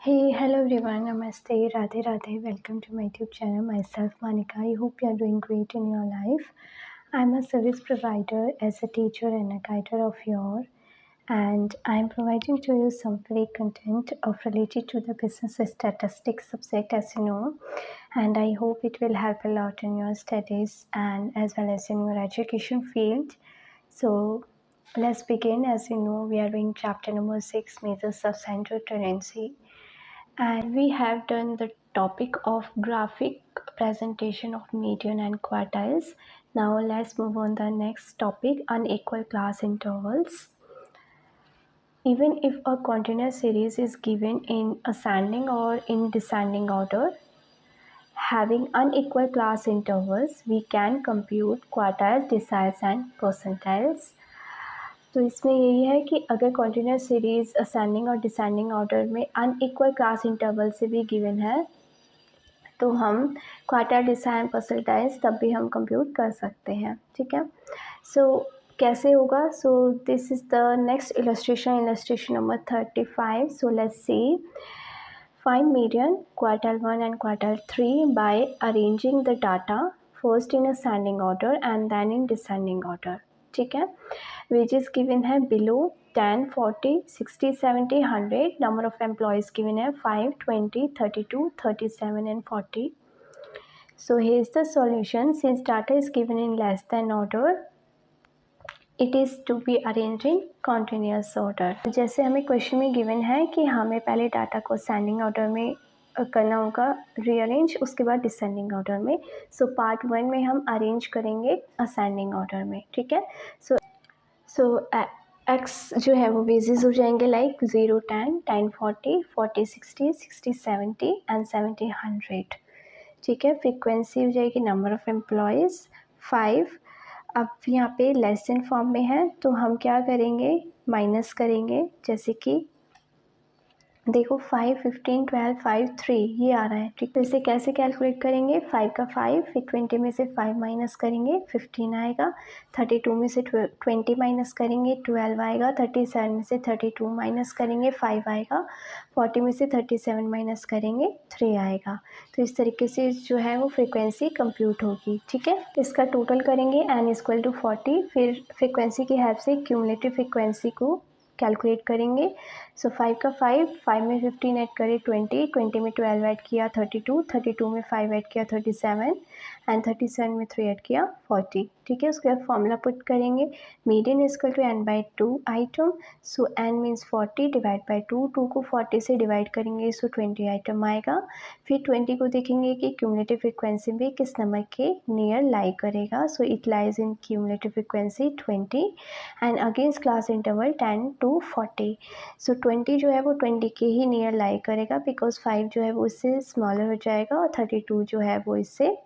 Hey, hello everyone, Namaste, Radhe Radhe. Welcome to my YouTube channel. Myself, Manika. I hope you are doing great in your life. I'm a service provider as a teacher and a guider of your, and I'm providing to you some free content of related to the business statistics subject, as you know, and I hope it will help a lot in your studies and as well as in your education field. So let's begin. As you know, we are doing chapter number 6, measures of central tendency, and we have done the topic of graphic presentation of median and quartiles. Now let's move on the next topic, unequal class intervals. Even if a continuous series is given in ascending or in descending order, having unequal class intervals, we can compute quartiles, deciles and percentiles. तो इसमें यही है कि अगर continuous series ascending और descending order में unequal class interval से भी गिवन है तो हम क्वार्टाइल, डिसाइल, परसेंटाइल्स तब भी हम कंप्यूट कर सकते हैं. ठीक है. सो कैसे होगा? So this is the next illustration number 35. So let's see. Find median, quartile 1 and quartile 3 by arranging the data first in ascending order and then in descending order. ठीक है. Wages given है below 10, 40, 60, 70, 100. Number of employees given है 5, 20, 32, 37 and 40. So here is the solution. Since data is given in less than order, it is to be arrange in continuous order. जैसे हमें question में given है कि हमें पहले data को असेंडिंग ऑर्डर में करना होगा रीअरेंज, उसके बाद डिसेंडिंग ऑर्डर में. सो पार्ट 1 में हम अरेंज करेंगे असेंडिंग ऑर्डर में. ठीक है. सो एक्स जो है वो बेसिस हो जाएंगे लाइक 0, 10, 10, 40, 40, 60, 60, 70 एंड 70, 100. ठीक है. फ्रीक्वेंसी हो जाएगी नंबर ऑफ एम्प्लॉयज़ 5. अब यहाँ पे लेस देन फॉर्म में है तो हम क्या करेंगे, माइनस करेंगे. जैसे कि देखो 5, 15, 12, 5, 3 ये आ रहा है. ठीक है. इसे कैसे कैलकुलेट करेंगे? 5 का 5, फिर 20 में से 5 माइनस करेंगे 15 आएगा. 32 में से 20 माइनस करेंगे 12 आएगा. 37 में से 32 माइनस करेंगे 5 आएगा. 40 में से 37 माइनस करेंगे 3 आएगा. तो इस तरीके से जो है वो फ्रीक्वेंसी कंप्यूट होगी. ठीक है. इसका टोटल करेंगे n = 40. फिर फ्रीक्वेंसी की हेल्प से क्यूमुलेटिव फ्रीक्वेंसी को कैलकुलेट करेंगे. सो 5 का 5, 5 में 15 ऐड करें 20, 20 में 12 ऐड किया 32, 32 में 5 ऐड किया 37 एंड 37 में 3 ऐड किया 40. ठीक है. उसके बाद फॉर्मूला पुट करेंगे. Median equal to n/2 item. So n means 40 divide by 2. 2 को 40 से डिवाइड करेंगे सो 20 आइटम आएगा. फिर 20 को देखेंगे कि क्यूमुलेटिव फ्रिक्वेंसी में किस नंबर के नियर लाई करेगा. So it lies in cumulative frequency 20 and against class interval 10 to 40. सो 20 जो है वो 20 के ही नियर लाई करेगा बिकॉज 5 जो है वो इससे स्मॉलर हो जाएगा और 32 जो है वो इससे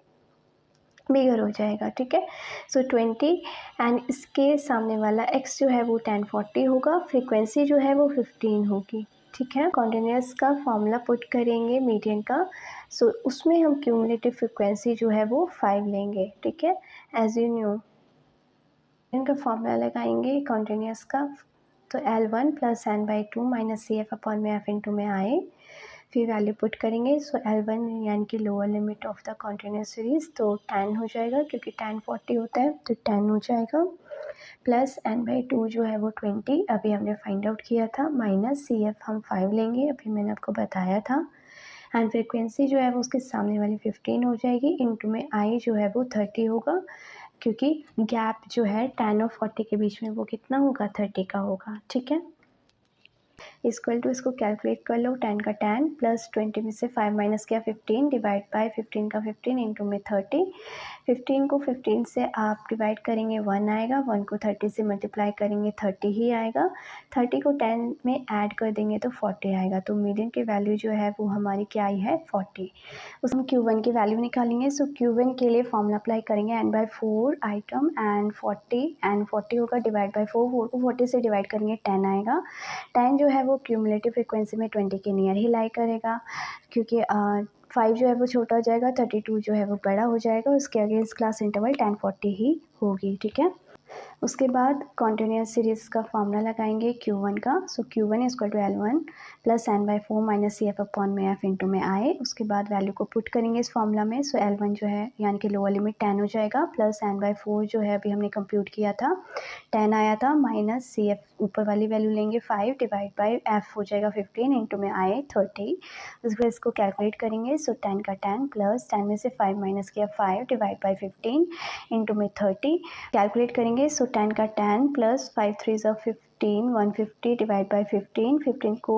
बिगर हो जाएगा. ठीक है. सो 20 एंड इसके सामने वाला x जो है वो 10, 40 होगा. फ्रीक्वेंसी जो है वो 15 होगी. ठीक है. कॉन्टिन्यूस का फॉर्मूला पुट करेंगे मीडियन का. सो उसमें हम क्यूमुलेटिव फ्रिक्वेंसी जो है वो 5 लेंगे. ठीक है. एज यू न्यू इनका फॉर्मूला लगाएंगे कॉन्टिन्यूस का. तो L1 + n/2 - CF/f इंटू में आए. फिर वैल्यू पुट करेंगे. सो L1 यानी कि lower limit of the continuous series तो 10 हो जाएगा क्योंकि 10, 40 होता है तो 10 हो जाएगा. प्लस n/2 जो है वो 20 अभी हमने फाइंड आउट किया था. माइनस CF हम 5 लेंगे, अभी मैंने आपको बताया था. एंड फ्रिक्वेंसी जो है वो उसके सामने वाली 15 हो जाएगी. इंटू में आई जो है वो 30 होगा क्योंकि गैप जो है 10 और 40 के बीच में वो कितना होगा, 30 का होगा. ठीक है. इक्वल टू इसको कैलकुलेट कर लो. 10 का 10 प्लस 20 में से 5 माइनस किया 15 डिवाइड बाय 15 का 15 इंटू में 30. 15 को 15 से आप डिवाइड करेंगे 1 आएगा. 1 को 30 से मल्टीप्लाई करेंगे 30 ही आएगा. 30 को 10 में ऐड कर देंगे तो 40 आएगा. तो मीडियन की वैल्यू जो है वो हमारी क्या आई है, 40. उसमें Q1 की वैल्यू निकालेंगे. सो Q1 के लिए फॉर्मूला अप्लाई करेंगे n/4 आइटम एंड 40 होगा डिवाइड बाई 4. 4 को 40 से डिवाइड करेंगे 10 आएगा. 10 जो है वो क्यूमुलेटिव फ्रिक्वेंसी में 20 के नियर ही लाई करेगा क्योंकि 5 जो है वो छोटा हो जाएगा, 32 जो है वो बड़ा हो जाएगा. उसके अगेंस्ट क्लास इंटरवल 10, 40 ही होगी. ठीक है. उसके बाद कॉन्टिन्यूस सीरीज़ का फॉर्मूला लगाएंगे Q1 का। So Q1 is equal to L1 plus n/4 minus C F upon में एफ इंटू में आई। उसके बाद वैल्यू को पुट करेंगे इस फॉर्मूला में। सो L1 जो है यानी कि लोअर लिमिट 10 हो जाएगा, प्लस n/4 जो है अभी हमने कंप्यूट किया था 10 आया था, माइनस सी एफ ऊपर वाली वैल्यू लेंगे 5 डिवाइड बाई एफ हो जाएगा 15 इंटू में आई 30। उसके बाद इसको कैलकुलेट करेंगे। सो 10 का 10 प्लस 10 में से 5 माइनस किया 5 डिवाइड बाई 15 इंटू में 30 कैलकुलेट करेंगे। सो 10 का 10 प्लस 5 3 ज़ा 15 150 डिवाइड बाई 15 15 को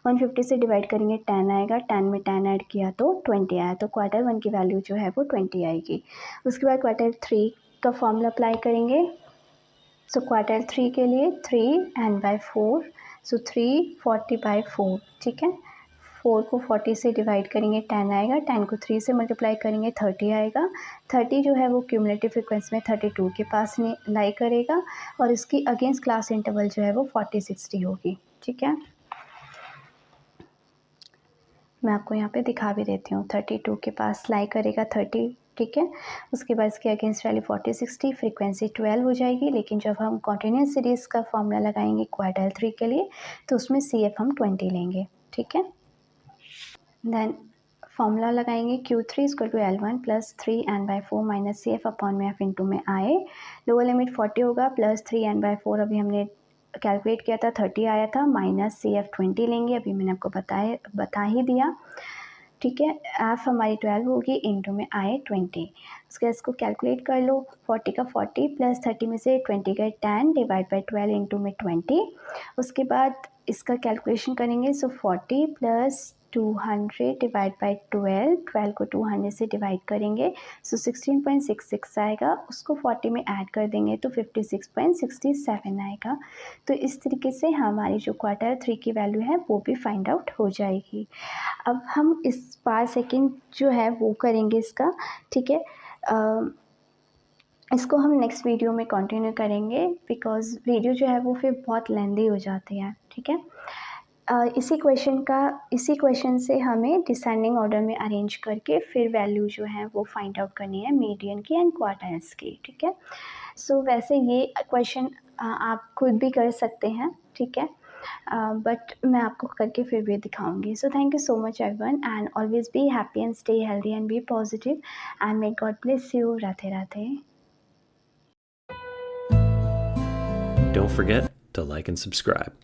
150 से डिवाइड करेंगे 10 आएगा, 10 में 10 ऐड किया तो 20 आया, तो क्वार्टर 1 की वैल्यू जो है वो 20 आएगी। उसके बाद क्वार्टर 3 का फॉर्मूला अप्लाई करेंगे। सो क्वार्टर 3 के लिए 3 n/4, सो 340/4, ठीक है। 4 को 40 से डिवाइड करेंगे 10 आएगा, 10 को 3 से मल्टीप्लाई करेंगे 30 आएगा। 30 जो है वो क्यूमुलेटिव फ्रिक्वेंसी में 32 के पास लाई करेगा और इसकी अगेंस्ट क्लास इंटरवल जो है वो 40-60 होगी, ठीक है। मैं आपको यहाँ पे दिखा भी देती हूँ। 32 के पास लाई करेगा 30, ठीक है। उसके बाद इसके अगेंस्ट वैल्यू 40-60, फ्रीक्वेंसी 12 हो जाएगी। लेकिन जब हम कॉन्टिन्यूस सीरीज़ का फॉर्मूला लगाएंगे क्वार्टर 3 के लिए तो उसमें सी एफ हम 20 लेंगे, ठीक है। देन फॉर्मूला लगाएंगे Q3 equal to L1 plus 3n/4 minus C F upon में एफ इंटू में आई। लोअर लिमिट 40 होगा, प्लस 3n/4 अभी हमने कैलकुलेट किया था 30 आया था, माइनस सी एफ 20 लेंगे, अभी मैंने आपको बता ही दिया, ठीक है। एफ हमारी 12 होगी, इंटू में आई 20। उसके इसको कैलकुलेट कर लो। 40 का 40 प्लस 30 में से 20 गए 10 डिवाइड बाई 12 इंटू में 20। उसके बाद इसका कैलकुलेशन करेंगे। सो 40 प्लस 200 डिवाइड बाई 12 को 200 से डिवाइड करेंगे। सो 16.66 आएगा, उसको 40 में ऐड कर देंगे तो 56.67 आएगा। तो इस तरीके से हमारी जो क्वार्टर 3 की वैल्यू है वो भी फाइंड आउट हो जाएगी। अब हम इस पार सेकेंड जो है वो करेंगे इसका, ठीक है। इसको हम नेक्स्ट वीडियो में कंटिन्यू करेंगे बिकॉज़ वीडियो जो है वो फिर बहुत लेंदी हो जाती है, ठीक है। इसी क्वेश्चन से हमें डिसेंडिंग ऑर्डर में अरेंज करके फिर वैल्यू जो है वो फाइंड आउट करनी है मीडियन की एंड क्वार्टाइल्स की, ठीक है। सो वैसे ये क्वेश्चन आप खुद भी कर सकते हैं, ठीक है, बट मैं आपको करके फिर भी दिखाऊंगी। So thank you so much everyone and always be happy and stay healthy and be positive and may God bless you. Radhe Radhe. Don't forget to like and subscribe.